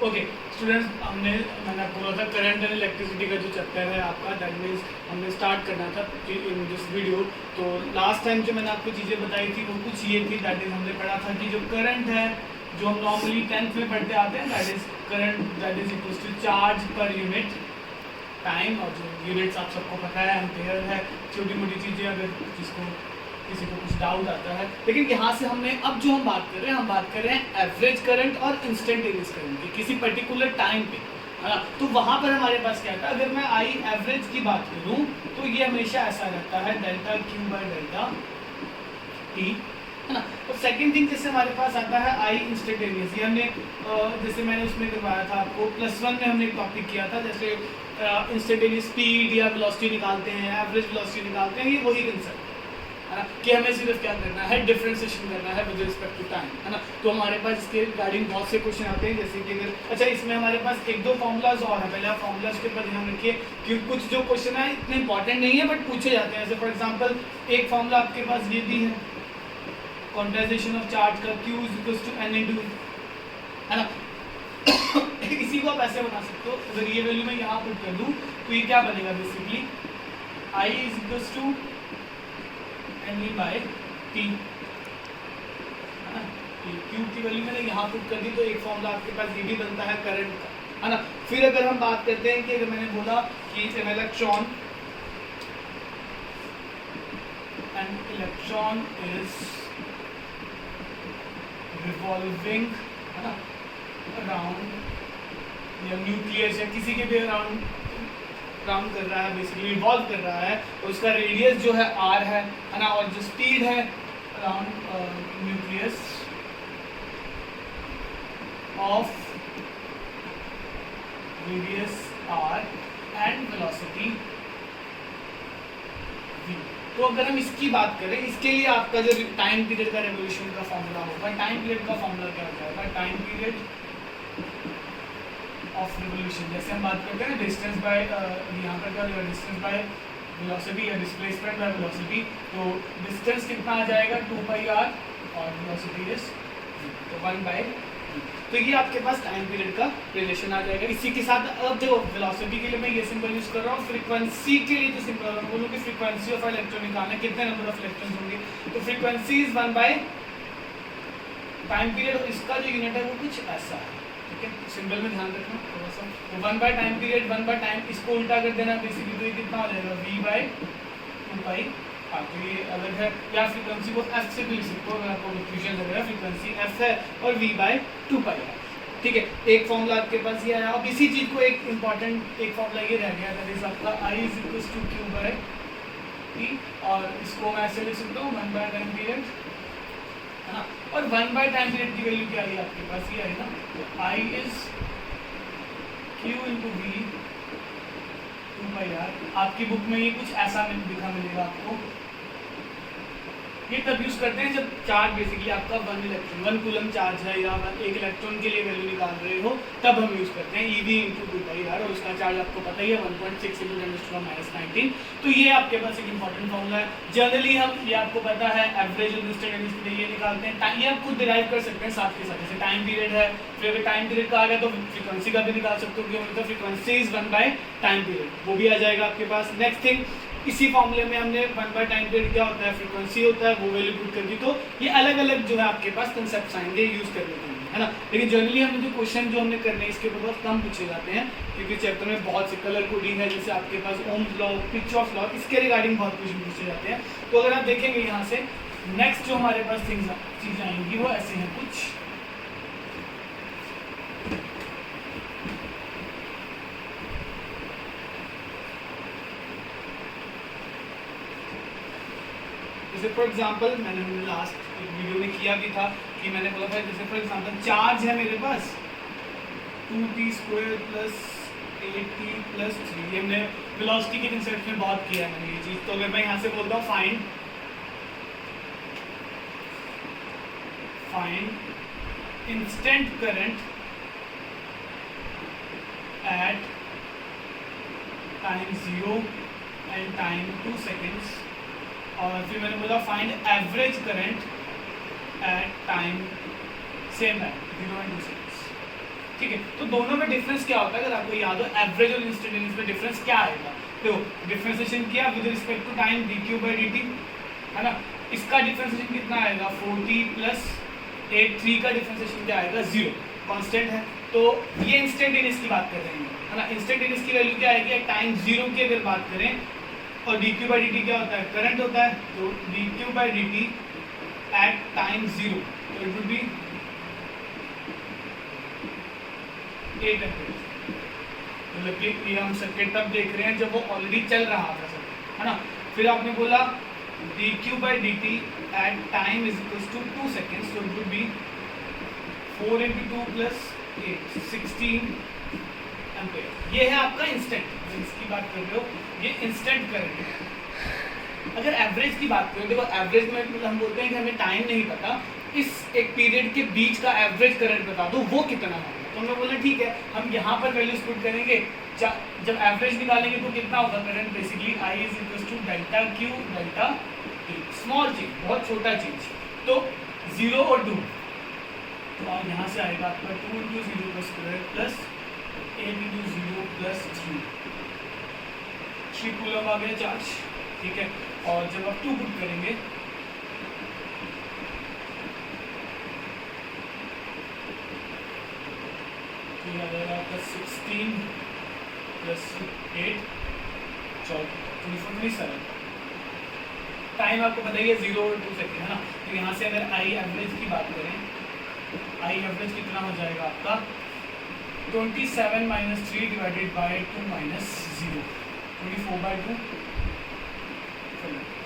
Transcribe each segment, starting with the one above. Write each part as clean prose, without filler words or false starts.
Okay students, मैंने आपको बोला था करंट एंड इलेक्ट्रिसिटी का जो चैप्टर है आपका, दैट मीन्स हमने स्टार्ट करना था इन दिस वीडियो। तो लास्ट टाइम जो मैंने आपको चीज़ें बताई थी वो कुछ ये थी, दैट इज हमने पढ़ा था कि जो करंट है जो हम नॉर्मली 10th में पढ़ते आते हैं, that is current that is equal to charge per unit time. और जो यूनिट्स आप सबको पता है, एम्पेयर है, छोटी मोटी चीज़ें अगर जिसको किसी को कुछ डाउट आता है। लेकिन यहाँ से हमने अब जो हम बात कर रहे हैं, हम बात कर रहे हैं एवरेज करंट और इंस्टेंटेनियस करंट की किसी पर्टिकुलर टाइम पे, है ना। तो वहाँ पर हमारे पास क्या था, अगर मैं आई एवरेज की बात करूँ तो ये हमेशा ऐसा रहता है delta Q by delta T, है ना। और सेकंड थिंग जैसे हमारे पास आता है आई इंस्टेंटेनियस, ये हमने जैसे मैंने उसमें करवाया था आपको +1 में हमने एक टॉपिक किया था, जैसे इंस्टेंटेनियस स्पीड या वेलोसिटी निकालते हैं, एवरेज वेलोसिटी निकालते हैं, ये वही कंसेप्ट है ना, कि हमें सिर्फ क्या करना है, डिफरेंशिएशन करना है विद रिस्पेक्ट टू टाइम, है ना। तो हमारे पास इसके रिगार्डिंग बहुत से क्वेश्चन आते हैं, जैसे कि अगर अच्छा इसमें हमारे पास एक दो फॉर्मूलाज और है, पहले आप फॉर्मूलाज के ऊपर ध्यान रखिए क्योंकि कुछ जो क्वेश्चन है इतने इंपॉर्टेंट नहीं है बट पूछे जाते हैं। जैसे फॉर एग्जांपल एक फॉर्मूला आपके पास ये भी है, क्वांटाइजेशन ऑफ चार्ज का Q equals to n into, है ना। इसी को आप ऐसे बना सकते हो, अगर ये वैल्यू मैं यहाँ पुट कर दूँ तो ये क्या बनेगा, basically I is equals to n by t, है ना। Q की वैल्यू मैंने यहाँ पुट कर दी तो एक फॉर्मूला आपके पास ये भी बनता है करंट का, है ना। फिर अगर हम बात करते हैं कि अगर मैंने बोला कि an electron is revolving, है ना, अराउंड या न्यूक्लियस या किसी के भी अराउंड काम कर रहा है, बेसिकली रिवॉल्व कर रहा है, और उसका रेडियस जो है r है ना, और जो स्पीड है around nucleus of radius r and velocity v। तो अगर हम इसकी बात करें, इसके लिए आपका जो टाइम पीरियड का रेवोल्यूशन का फॉर्मूला होगा, टाइम पीरियड का फॉर्मूला क्या होता है, टाइम पीरियड ऑफ रिवोल्यूशन। जैसे हम बात करते हैं ना डिस्टेंस बाय, यहाँ पर क्या होगा, डिस्टेंस बाय वेलोसिटी या डिस्प्लेसमेंट बाय वेलोसिटी, तो डिस्टेंस कितना आ जाएगा 2πr और वेलोसिटी इज तो 1/। तो ये आपके पास टाइम पीरियड का रिलेशन आ जाएगा। इसी के साथ अब जो वेलोसिटी के लिए मैं ये सिंबल यूज कर रहा हूँ, फ्रीक्वेंसी के लिए जो सिंबल बोलूँ कि फ्रीक्वेंसी ऑफ इलेक्ट्रॉन निकालना, कितने नंबर ऑफ इलेक्ट्रॉन्स होंगे, तो फ्रीक्वेंसी इज 1/टाइम पीरियड, और इसका जो यूनिट है वो कुछ ऐसा है, ठीक है। सिंबल में ध्यान रखना थोड़ा सा, तो 1/टाइम पीरियड 1/टाइम, इसको उल्टा कर देना बेसिकली, तो ये कितना हो जाएगा v/2π। हाँ, तो ये अलग है, या फ्रीक्वेंसी को f से भी लिख सकते हो, अगर आपको कंफ्यूजन लग रहा है, फ्रीक्वेंसी f है और v/2π है, ठीक है। एक फॉर्मूला आपके पास ये आया। अब इसी चीज़ को एक इंपॉर्टेंट एक फॉर्मूला ये रह गया, दैट इज आपका I is equals to Q/T, और इसको मैं ऐसे लिख सकता हूँ 1/टाइम पीरियड, है ना। और 1/टाइम पीरियड की वैल्यू क्या आई आपके पास, ये आई ना, तो I is Q into V 2πr। आपकी बुक में ये कुछ ऐसा दिखा मिलेगा आपको, ये तब यूज करते हैं जब चार्ज बेसिकली आपका 1 कूलम चार्ज है या 1 इलेक्ट्रॉन के लिए वैल्यू निकाल रहे हो, तब हम यूज करते हैं EV इंटू 2πr, और उसका चार्ज आपको पता ही है 1.6 × 10⁻⁻⁹। तो ये आपके पास एक इंपॉर्टेंट फॉर्मूला है। जनरली हम ये आपको पता है एवरेज और इंस्टेंटेनियस के लिए ये निकालते हैं, ये आप खुद डिराइव कर सकते हैं साथ के साथ। जैसे टाइम पीरियड है, फिर अगर टाइम पीरियड का आ गया तो फ्रीक्वेंसी का भी निकाल सकते हो, क्योंकि मतलब फ्रीक्वेंसी इज 1/टाइम पीरियड, वो भी आ जाएगा आपके पास। नेक्स्ट थिंग, इसी फॉर्मूले में हमने 1/टाइम पीरियड क्या होता है, फ्रीक्वेंसी होता है, वो वैल्यू पुट कर दी। तो ये अलग अलग जो है आपके पास कंसेप्ट आएंगे यूज करने के लिए, है ना। लेकिन जनरली हमने जो क्वेश्चन जो हमने करने हैं इसके ऊपर बहुत कम पूछे जाते हैं, क्योंकि चैप्टर में बहुत से कलर कोडिंग है, जैसे आपके पास ओम्स लॉ, किरचॉफ लॉ, इसके रिगार्डिंग बहुत क्वेश्चन पूछे जाते हैं। तो अगर आप देखेंगे यहाँ से नेक्स्ट जो हमारे पास चीज़ें आएंगी वो ऐसे हैं कुछ, जैसे फॉर एग्जांपल मैंने लास्ट वीडियो में किया भी था कि मैंने बोला था, जैसे फॉर एग्जांपल चार्ज है मेरे पास 2t² + 8t + 3, ये हमने वेलोसिटी के कंसेप्ट में बहुत किया है मैंने ये चीज़। तो अगर मैं यहाँ से बोलता हूँ find instant current eight time 0 and time 2 seconds, और फिर मैंने बोला find average current at time same है 0 एंड 2 सेकेंड्स, ठीक है, तो दोनों में डिफरेंस क्या होता है अगर आपको याद हो, एवरेज और इंस्टेंटेनियस में डिफरेंस क्या आएगा? देखो डिफरेंशिएशन किया with respect to time dq by dt, है ना, इसका डिफरेंशिएशन कितना आएगा 40 प्लस 83 का डिफरेंशिएशन क्या आएगा 0, कांस्टेंट है। तो ये इंस्टेंटेनियस की बात कर रहे हैं, है ना, इंस्टेंटेनियस की वैल्यू क्या आएगी टाइम 0 की अगर बात करें, और dq by dt क्या होता है करंट होता है, तो dq by dt at time 0, तो इट विल बी 8 एम्पीयर। मतलब कि ये हम सर्किट तब देख रहे हैं जब वो ऑलरेडी चल रहा था सर, है ना। फिर आपने बोला dq by dt at time is equals to 2 seconds, so it would be 4 into 2 plus 8, 16 ampere. ये है आपका इंस्टेंट, जिसकी बात कर रहे हो, ये इंस्टेंट करंट है। अगर एवरेज की बात करें, देखो एवरेज में हम बोलते हैं कि हमें टाइम नहीं पता, इस एक पीरियड के बीच का एवरेज करंट बता दो वो कितना है। तो मैं बोला ठीक है, हम यहाँ पर वैल्यूज पुट करेंगे, जब एवरेज निकालेंगे तो कितना होगा current, basically I is equal to delta Q delta T, small चीज, बहुत छोटा चीज, तो 0 और 2, तो अब यहाँ से आएगा आपका 2 इंटू 0 का square plus 8 into 0 plus 3 coulomb आ गया चार्ज, ठीक है। और जब आप 2 पुट करेंगे तो आ जाएगा आपका 16 प्लस 8 24 टाइम आपको बताइए 0 और 2 सेकेंड, है ना। तो यहाँ से अगर आई एवरेज की बात करें, आई एवरेज कितना हो जाएगा आपका 27 माइनस 3 डिवाइडेड बाई 2 माइनस 0, 24/2।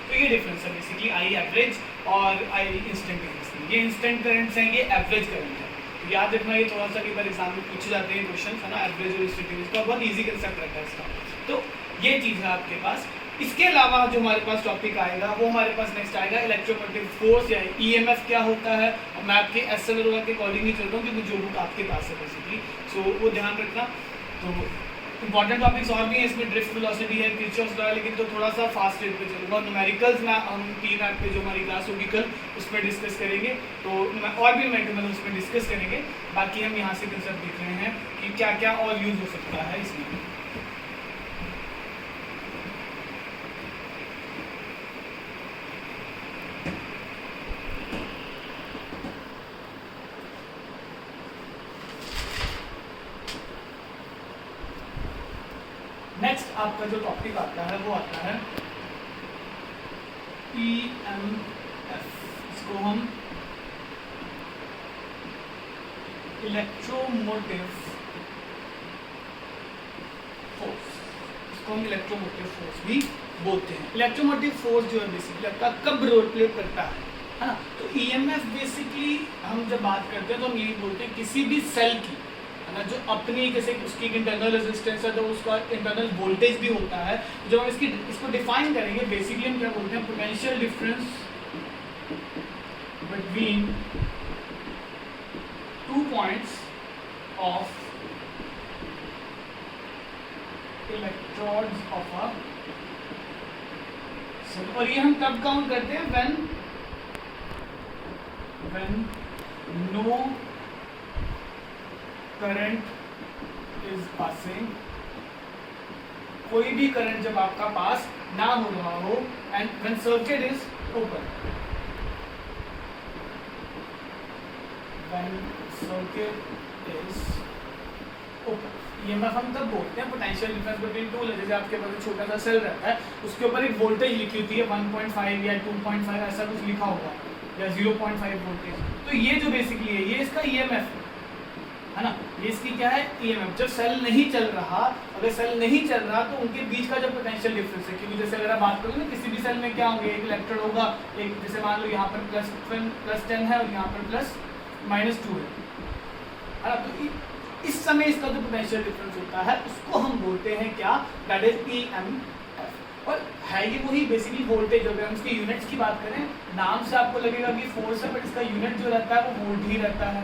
तो ये डिफरेंस है बेसिकली आई एवरेज और आई इंस्टेंटेनियस। ये इंस्टेंट करंट्स हैं, ये एवरेज करंट है। तो याद रखना, ये थोड़ा सा कई बार एग्जाम में पूछे जाते हैं क्वेश्चन, है ना, एवरेज और इंस्टेंटेनियस का बहुत इजी कंसेप्ट रहता है इसका। तो ये चीज़ है आपके पास। इसके अलावा जो हमारे पास टॉपिक आएगा वो हमारे पास नेक्स्ट आएगा इलेक्ट्रोमोटिव फोर्स या ईएमएफ क्या होता है। और मैं आपके एसएल के अकॉर्डिंग ही चल रहा हूँ क्योंकि जो बुक आपके पास है बेसिकली, सो वो ध्यान रखना। तो इंपॉर्टेंट टॉपिक्स और भी हैं इसमें, ड्रिफ्ट वेलोसिटी है, किरचॉफ्स लॉ है, लेकिन तो थोड़ा सा फास्ट रेट पे चलूँगा। न्यूमेरिकल्स में हम 3 आठ पे जो हमारी क्लास होगी कल उसमें डिस्कस करेंगे, तो और भी मतलब उसमें डिस्कस करेंगे। बाकी हम यहाँ से कंसेप्ट देख रहे हैं कि क्या क्या और यूज़ हो सकता है इसमें। नेक्स्ट आपका जो टॉपिक आता है वो आता है EMF। इसको हम इलेक्ट्रोमोटिव फोर्स, इसको हम इलेक्ट्रोमोटिव फोर्स भी बोलते हैं। इलेक्ट्रोमोटिव फोर्स जो है बेसिकली आपका कब रोल प्ले करता है ना। तो EMF बेसिकली हम जब बात करते हैं तो हम यही बोलते हैं किसी भी सेल की, है ना, जो अपनी जैसे उसकी इंटरनल रेजिस्टेंस है तो उसका इंटरनल वोल्टेज भी होता है। जब हम इसको डिफाइन करेंगे बेसिकली हम क्या बोलते हैं, potential difference between 2 points of electrodes of a cell. और ये हम कब काउंट करते हैं, when no current is passing, कोई भी करंट जब आपका पास ना हो रहा हो, and when circuit is open, when circuit is open. EMF हम तब बोलते हैं पोटेंशियल डिफरेंस बिटवीन टू, जैसे आपके पास छोटा सा सेल रहता है उसके ऊपर एक वोल्टेज लिखी होती है 1.5 या 2.5 ऐसा कुछ लिखा होगा, या 0.5 वोल्टेज। तो ये जो बेसिकली है ये इसका EMF है ना, ये इसकी क्या है EMF। जब सेल नहीं चल रहा, अगर सेल नहीं चल रहा तो उनके बीच का जो पोटेंशियल डिफरेंस है, क्योंकि जैसे अगर आप बात करोगे ना किसी भी सेल में क्या होंगे, एक इलेक्ट्रोड होगा, एक जैसे मान लो यहाँ पर +10 है और यहाँ पर +-2 है ना। तो इस समय इसका जो पोटेंशियल डिफरेंस होता है उसको हम बोलते हैं क्या, दैट इज EMF। और है ये वही बेसिकली वोल्टेज। अगर हम इसकी यूनिट्स की बात करें, नाम से आपको लगेगा कि फोर्स है, बट इसका यूनिट जो रहता है वो वोल्ट ही रहता है,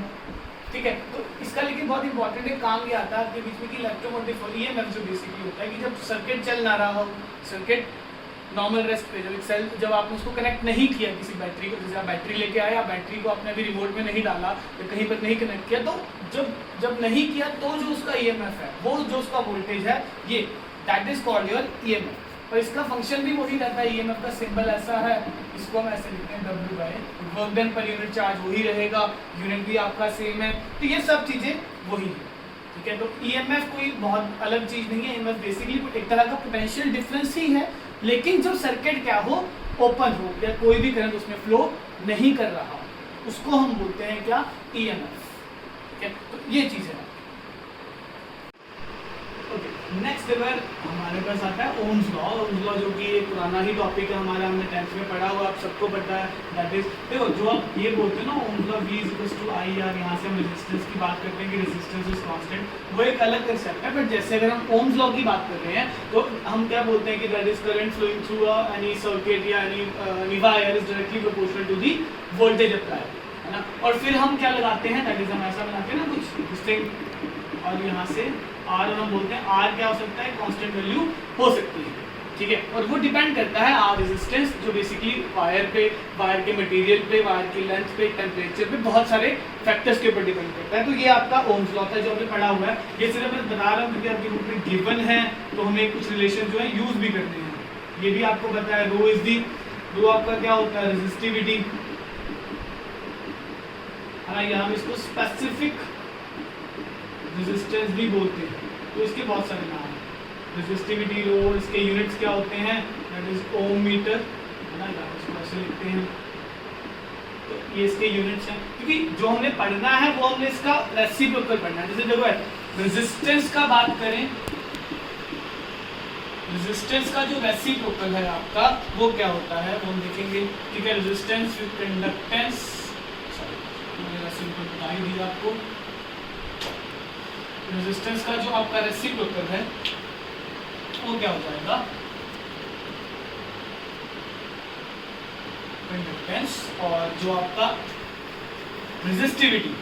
ठीक है। तो इसका लेकिन बहुत इंपॉर्टेंट एक काम ये आता है आपके बीच में कि इलेक्ट्रोमोटिव EMF जो बेसिकली होता है कि जब सर्किट चल ना रहा हो, सर्किट नॉर्मल रेस्ट पे, जब सेल जब आपने उसको कनेक्ट नहीं किया किसी बैटरी को, जैसे आप बैटरी लेके आए, आप बैटरी को आपने अभी रिमोट में नहीं डाला या कहीं पर नहीं कनेक्ट किया, तो जब नहीं किया तो जो उसका ईएमएफ है, वो जो उसका वोल्टेज है, ये that is called your EMF. और इसका फंक्शन भी वही रहता है, ईएमएफ का सिंबल ऐसा है, इसको हम ऐसे लिखते हैं W by work done per unit charge, वही रहेगा, यूनिट भी आपका सेम है, तो ये सब चीजें वही है, ठीक है। तो ईएमएफ कोई बहुत अलग चीज नहीं है, ईएमएफ बेसिकली एक तरह का पोटेंशियल डिफरेंस ही है, लेकिन जब सर्किट क्या हो, ओपन हो या कोई भी करंट उसमें फ्लो नहीं कर रहा हो, उसको हम बोलते हैं क्या, ईएमएफ, ठीक है। तो ये चीज है। नेक्स्ट अगर हमारे पास आता है ओम्स लॉ। ओम्स लॉ जो कि एक पुराना ही टॉपिक है हमारा, हमने 10th में पढ़ा हुआ, आप सबको पता है। दैट इज, देखो जो आप ये बोलते हैं ना ओम्स लॉ V = IR, यहाँ से हम रेजिस्टेंस की बात करते हैं कि रेजिस्टेंस इज कांस्टेंट, वो एक अलग कंसेप्ट है। बट जैसे अगर हम ओम्स लॉ की बात कर रहे हैं तो हम क्या बोलते हैं कि that is current flowing through any circuit या any wire is directly proportional to the voltage apply, है ना। और फिर हम क्या लगाते हैं, दैट इज हम ऐसा बनाते हैं ना कुछ दिस थिंग, और यहाँ से R, और हम बोलते हैं R क्या हो सकता है, कांस्टेंट वैल्यू हो सकती है, ठीक है। और वो डिपेंड करता है R रेजिस्टेंस, जो बेसिकली वायर पे, वायर के मटेरियल पे, वायर की लेंथ पे, टेम्परेचर पे, बहुत सारे फैक्टर्स के ऊपर डिपेंड करता है। तो ये आपका ओम्स लॉ था जो हमने पढ़ा हुआ है। ये सिर्फ मैं बता रहा हूँ क्योंकि आपके बुक में गिवन है, तो हमें कुछ रिलेशन जो है यूज भी करने हैं। ये भी आपको पता है, रो इज दी, रो आपका क्या होता है, रेजिस्टिविटी, है ना, या हम इसको स्पेसिफिक रेजिस्टेंस भी बोलते हैं, तो इसके बहुत सारे नाम हैं, रेजिस्टिविटी, रो, इसके यूनिट्स क्या होते हैं, दैट इज ओम मीटर, है ना, या इसको ऐसे लिखते हैं, तो ये इसके यूनिट्स हैं। क्योंकि जो हमने पढ़ना है वो हमने इसका रेसिप्रोकल पढ़ना है। जैसे देखो रेजिस्टेंस का बात करें, रेजिस्टेंस का जो रेसिप्रोकल है आपका वो क्या होता है, वो हम देखेंगे, ठीक है। रेजिस्टेंस विद कंडक्टेंस, सॉरी मैंने रेसिप्रोकल बता ही दिया आपको। रेजिस्टेंस का जो आपका रेसिप्रोकल है वो क्या हो जाएगा, कंडक्टेंस, और जो आपका रेजिस्टिविटी,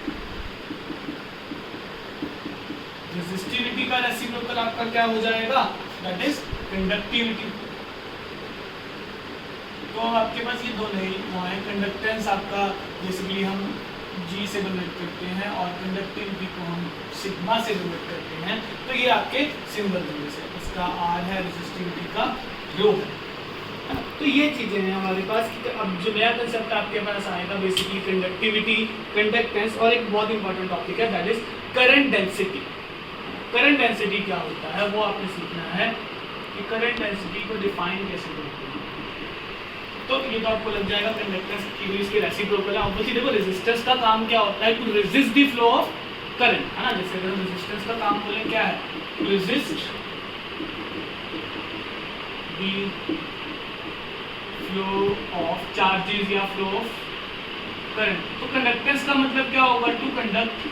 रेजिस्टिविटी का रेसिप्रोकल आपका क्या हो जाएगा, दैट इज कंडक्टिविटी। तो आपके पास ये दो नहीं है, कंडक्टेंस आपका बेसिकली हम G से डिनोट करते हैं और कंडक्टिविटी को हम सिग्मा से डिनोट करते हैं, तो ये आपके सिंबल थोड़े से, इसका R है, रेजिस्टिविटी का रो है। तो ये चीजें हैं हमारे पास। अब जो नया कंसेप्ट आपके पास आएगा बेसिकली कंडक्टिविटी, कंडक्टेंस, और एक बहुत इंपॉर्टेंट टॉपिक है that is current density. Current density क्या होता है वो आपने सीखना है कि करंट डेंसिटी को डिफाइन कैसे करते हैं। तो ये तो आपको लग जाएगा कंडक्टेंस की इसके रेसिप्रोकल है। ऑब्वियसली देखो रेजिस्टेंस का काम क्या होता है, to resist the flow of current, है ना। जैसे अगर हम रेजिस्टेंस का काम बोले क्या है, to resist the flow of charges या फ्लो ऑफ करंट। तो कंडक्टेंस का मतलब क्या होगा, टू कंडक्ट,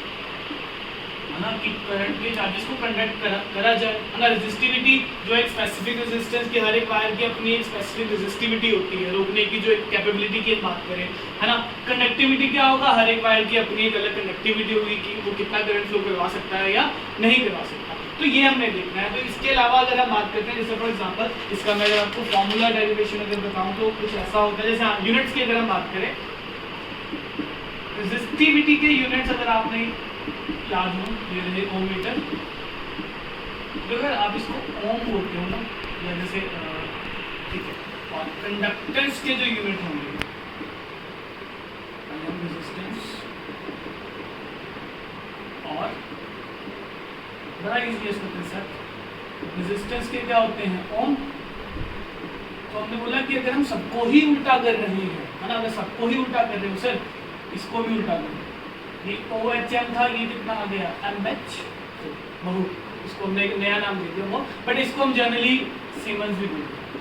है ना, कि करंट के चार्जेस को कंडक्ट करा जाए, है ना। रेजिस्टिविटी जो एक स्पेसिफिक रेजिस्टेंस की, हर एक वायर की अपनी एक स्पेसिफिक रेजिस्टिविटी होती है, रोकने की जो एक कैपेबिलिटी की बात करें, है ना। कंडक्टिविटी क्या होगा, हर एक वायर की अपनी एक अलग कंडक्टिविटी होगी कि वो कितना करंट फ्लो करवा सकता है या नहीं करवा सकता। तो ये हमने देखना है। तो इसके अलावा अगर हम बात करते हैं, जैसे फॉर एग्जांपल इसका मैं अगर आपको फॉर्मूला डेरिवेशन अगर बताऊं तो कुछ ऐसा होता है, जैसे यूनिट्स की अगर हम बात करें, रेजिस्टिविटी के यूनिट्स अगर आपने याद हो, ये रहे ओम मीटर, तो अगर आप इसको ओम बोलते हो ना, या जैसे ठीक है, और कंडक्टेंस के जो यूनिट होंगे, रेजिस्टेंस, और बड़ा इजी है इसका कंसेप्ट, रेजिस्टेंस के क्या होते हैं, ओम। तो हमने बोला कि अगर हम सबको ही उल्टा कर रहे हैं, है ना, अगर सबको ही उल्टा कर रहे हो सर, इसको भी उल्टा करो, ये OHM था, ये कितना आ गया MH, बहु, इसको हमने एक नया नाम दे दिया वो, बट इसको हम जनरली सीमेंस भी बोलते हैं।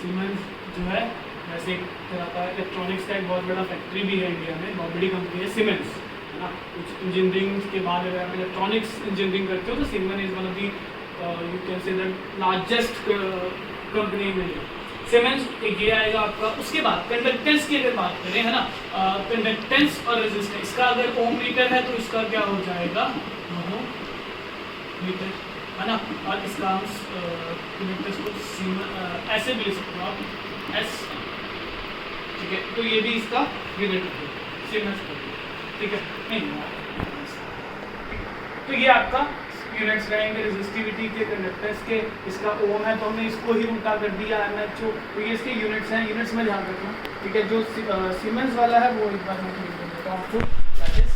सीमेंस जो है वैसे एक तरह का इलेक्ट्रॉनिक्स का एक बहुत बड़ा फैक्ट्री भी है इंडिया में, बहुत बड़ी कंपनी है सीमेंस, है ना। कुछ इंजीनियरिंग के बाद अगर आप इलेक्ट्रॉनिक्स इंजीनियरिंग करते हो तो siemens is one of the you can say the largest company में। सीमेंस एक ये आएगा आपका। उसके बाद कंडक्टेंस की अगर बात करें, है ना, कंडक्टेंस और रेजिस्टेंस, इसका अगर ओम मीटर है तो इसका क्या हो जाएगा, मीटर, है ना। और इसका हम कंडक्टेंस को ऐसे भी ले सकते हो आप, एस, ठीक है। तो ये भी इसका यूनिट है सीमेंस का। ठीक है नहीं। तो ये आपका यूनिट्स रहेंगे रेजिस्टिविटी के, कंडक्टेंस के। इसका ओम है तो हमने इसको ही उल्टा कर दिया MHO, तो ये इसके यूनिट्स हैं, यूनिट्स में ध्यान रखना। ठीक है, जो सीमेंस वाला है वो एक बार मैं लिख देता हूँ आपको, दैट इज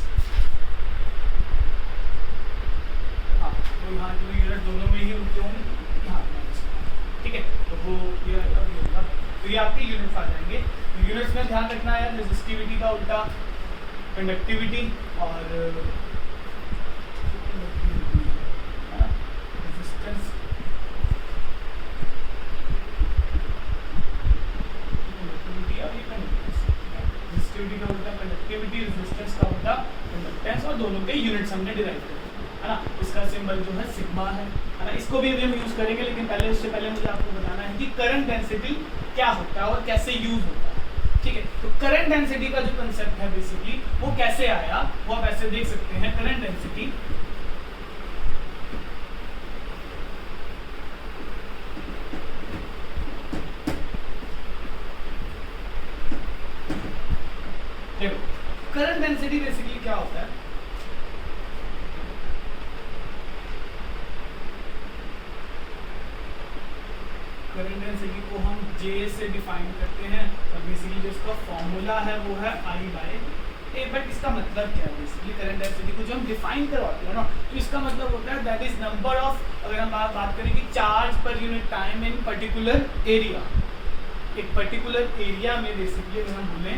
हाँ, तो यहाँ जो यूनिट दोनों में ही उनके होंगे यहाँ। ठीक है, तो वो ये होगा, तो ये आपके यूनिट्स आ जाएंगे। तो यूनिट्स में ध्यान रखना है रेजिस्टिविटी का उल्टा कंडक्टिविटी और रेजिस्टेंस, रेजिस्टिविटी का उल्टा कंडक्टिविटी, रेजिस्टेंस का उल्टा कंडक्टेंस, और दोनों के यूनिट्स हमने डिराइव करे, है ना। इसका सिंबल जो है सिग्मा है ना। इसको भी अभी हम यूज करेंगे, लेकिन पहले उससे पहले मुझे आपको बताना है कि करंट डेंसिटी क्या होता है और कैसे यूज होता है। ठीक है, तो करंट डेंसिटी का जो कंसेप्ट है बेसिकली वो कैसे आया, वो आप ऐसे देख सकते हैं। Current density current density basically क्या होता है, करंट डेंसिटी को हम J से डिफाइन करते हैं, और बेसिकली जो इसका फॉर्मूला है वो है I/A। बट इसका मतलब क्या है बेसिकली, करंट डेंसिटी को जो हम डिफाइन करवाते हैं ना, तो इसका मतलब होता है दैट इज नंबर ऑफ, अगर हम बात करें कि charge per unit time in particular area, एक पर्टिकुलर एरिया में बेसिकली अगर हम बोलें,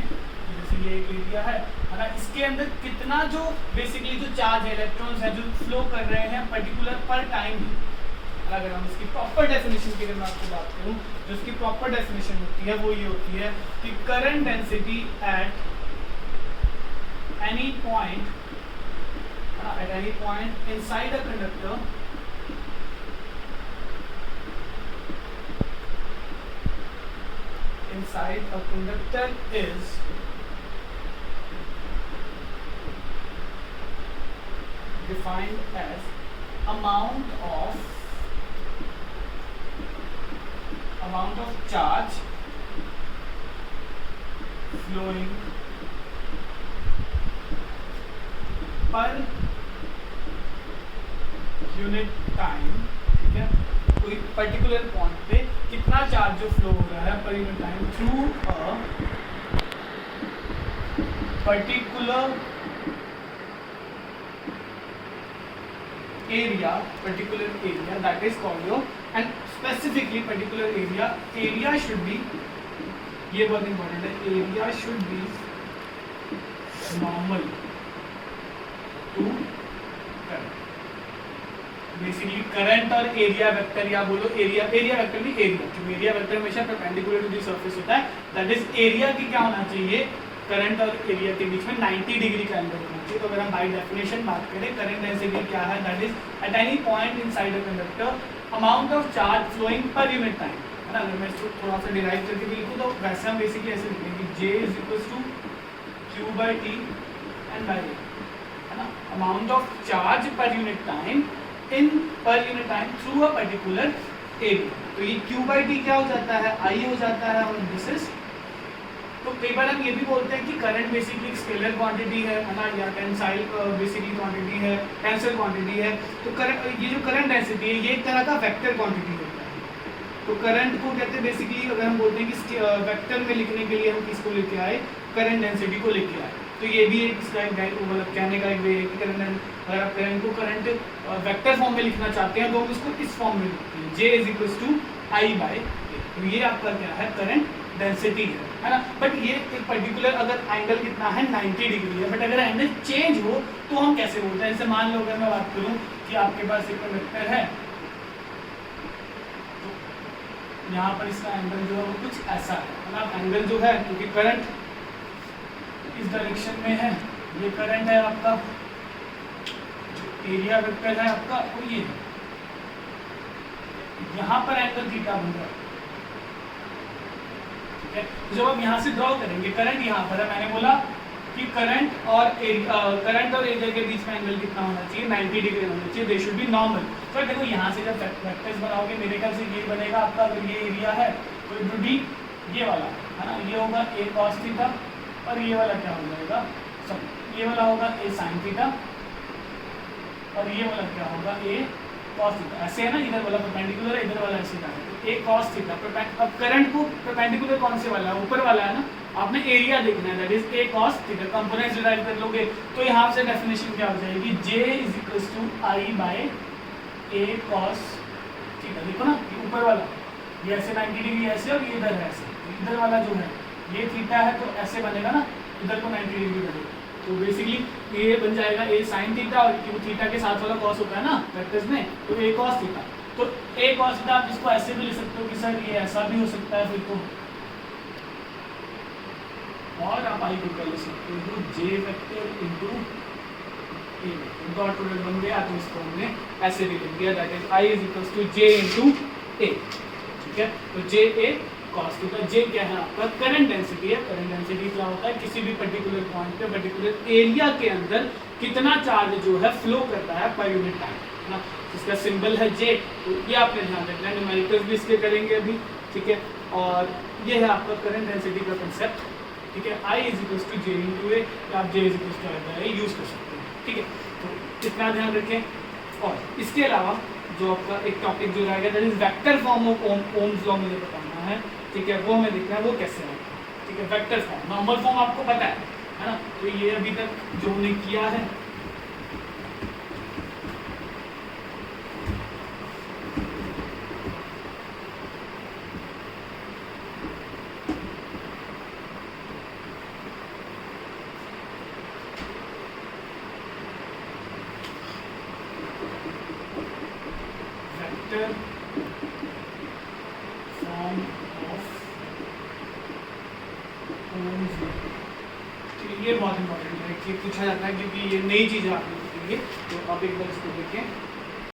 जैसे ये एक एरिया है ना, इसके अंदर कितना जो बेसिकली जो चार्ज है, इलेक्ट्रॉन्स है जो फ्लो कर रहे हैं पर्टिकुलर पर टाइम। अगर हम इसकी प्रॉपर डेफिनेशन की अगर मैं आपको बात करूं, जो इसकी प्रॉपर डेफिनेशन होती है वो ये होती है कि current density at any point inside a conductor is defined as amount of charge flowing per unit time। ठीक है, कोई पर्टिकुलर पॉइंट पे कितना चार्ज जो फ्लो हो रहा है पर unit time through a particular area that is called your, and specifically particular area should be, ये बहुत important है, area should be normal to current। Basically current और एरिया वेक्टर, या बोलो एरिया वेक्टर भी एरिया, क्योंकि एरिया वेक्टर हमेशा perpendicular to the surface होता है, दैट इज एरिया की क्या होना चाहिए, करंट और एरिया के बीच में 90 डिग्री का एंगल होना चाहिए। तो अगर हम बाय डेफिनेशन बात करें, करंट डेंसिटी क्या है, that is at any point inside a conductor amount of charge flowing per unit time, है ना। अगर मैं इसको थोड़ा सा डिराइव करके भी लिखूं तो वैसे हम बेसिकली ऐसे लिखेंगे J is equals to Q/T and by A, है ना। Amount of charge per unit time through a particular area. तो ये Q/T क्या हो जाता है, I हो जाता है, और दिस इज, तो कई बार हम ये भी बोलते हैं कि करंट बेसिकली स्केलर क्वांटिटी है ना, या टेंसाइल बेसिकली क्वांटिटी है, टेंसर क्वांटिटी है। तो करंट, ये जो करंट डेंसिटी है ये एक तरह का वेक्टर क्वांटिटी होता है। तो करंट को कहते हैं बेसिकली, अगर हम बोलते हैं कि वेक्टर में लिखने के लिए हम किसको लेके आए, करंट डेंसिटी को लेके आए, तो ये भी एक इसका मतलब कहने का एक वे है कि करंट, अगर आप करंट को करंट वेक्टर फॉर्म में लिखना चाहते हैं तो हम इसको इस फॉर्म में लिखते हैं, J is equals to I/A। तो ये आपका क्या है, करंट डेंसिटी है ना। बट ये एक पर्टिकुलर अगर एंगल कितना है 90 डिग्री है, बट अगर एंगल चेंज हो तो हम कैसे बोलते हैं, जैसे मान लो अगर मैं बात करूं कि आपके पास एक कंडक्टर है, तो यहाँ पर इसका एंगल जो है वो कुछ ऐसा है ना। एंगल जो है, क्योंकि करंट इस डायरेक्शन में है, ये करंट है आपका, एरिया वेक्टर है आपका वो ये है, यहाँ पर एंगल थीटा बन रहा है। तो जब हम यहाँ से ड्रॉ करेंगे, करंट यहाँ पर है, मैंने बोला कि करंट और एरिया के बीच में एंगल कितना होना चाहिए, 90 डिग्री होना चाहिए, दे शुड बी नॉर्मल। तो देखो यहाँ से जब वेक्टर्स बनाओगे, मेरे ख्याल से ये बनेगा आपका, अगर ये एरिया है तो इट वुड बी ये वाला, है ना, ये होगा a cos थीटा, और ये वाला क्या हो जाएगा, सब ये वाला होगा ए साइन थीटा और ये वाला क्या होगा ए कॉस थीटा। ऐसे है ना, इधर वाला परपेंडिकुलर है, इधर वाला ऐसे का है, तो ए कॉस थीटा। अब करंट को परपेंडिकुलर कौन से वाला है, ऊपर वाला है ना, आपने एरिया देखना है, that is a cos theta. Components derive कर लोगे तो यहाँ से डेफिनेशन क्या हो जाएगी, J is equals to I by A cos theta. देखो ना ये ऊपर वाला ये ऐसे 90 डिग्री ऐसे और ये इधर है ऐसे, इधर वाला जो है ये थीटा है तो ऐसे बनेगा ना, इधर को 90 डिग्री बनेगा, तो बेसिकली ये बन जाएगा ए साइन थीटा और क्यों थीटा के साथ वाला कॉस होता है ना वेक्टर्स में, तो ए कॉस थीटा। तो ए कॉस थीटा आप इसको ऐसे भी लिख सकते हो कि सर ये ऐसा भी हो सकता है फिर तो, और आप आई को लिख सकते हो J vector into A vector, dot product बन गया, तो इसको हमने ऐसे भी लिख दिया, that is I is equals to J into A. ठीक है, तो जे ए कॉस थीटा। जे क्या है आपका करंट डेंसिटी है। करंट डेंसिटी क्या होता है, किसी भी पर्टिकुलर पॉइंट पे पर्टिकुलर एरिया के अंदर कितना चार्ज जो है फ्लो करता है पर यूनिट टाइम, है ना। इसका सिंबल है जे, तो ये आपने ध्यान रखना है, न्यूमेरिकल्स भी इसके करेंगे अभी। ठीक है, और ये है आपका करंट डेंसिटी का कंसेप्ट। ठीक है, I is equals to J into A, आप J is equals to I by A use कर सकते हैं। ठीक है, तो इतना ध्यान रखें। और इसके अलावा जो आपका एक टॉपिक जो रहेगा that is vector form of Ohm's law मुझे बताना है। ठीक है, वो हमें देखना है वो कैसे है। ठीक है, वेक्टर फॉर्म, नॉर्मल फॉर्म आपको पता है ना, तो ये अभी तक जो हमने किया है vector form of Ohm's law. ठीक है, ये बहुत इंपॉर्टेंट है कि पूछा जाता है क्योंकि ये नई चीज़ आपने सीखेंगे, तो आप एक बार इसको देखें।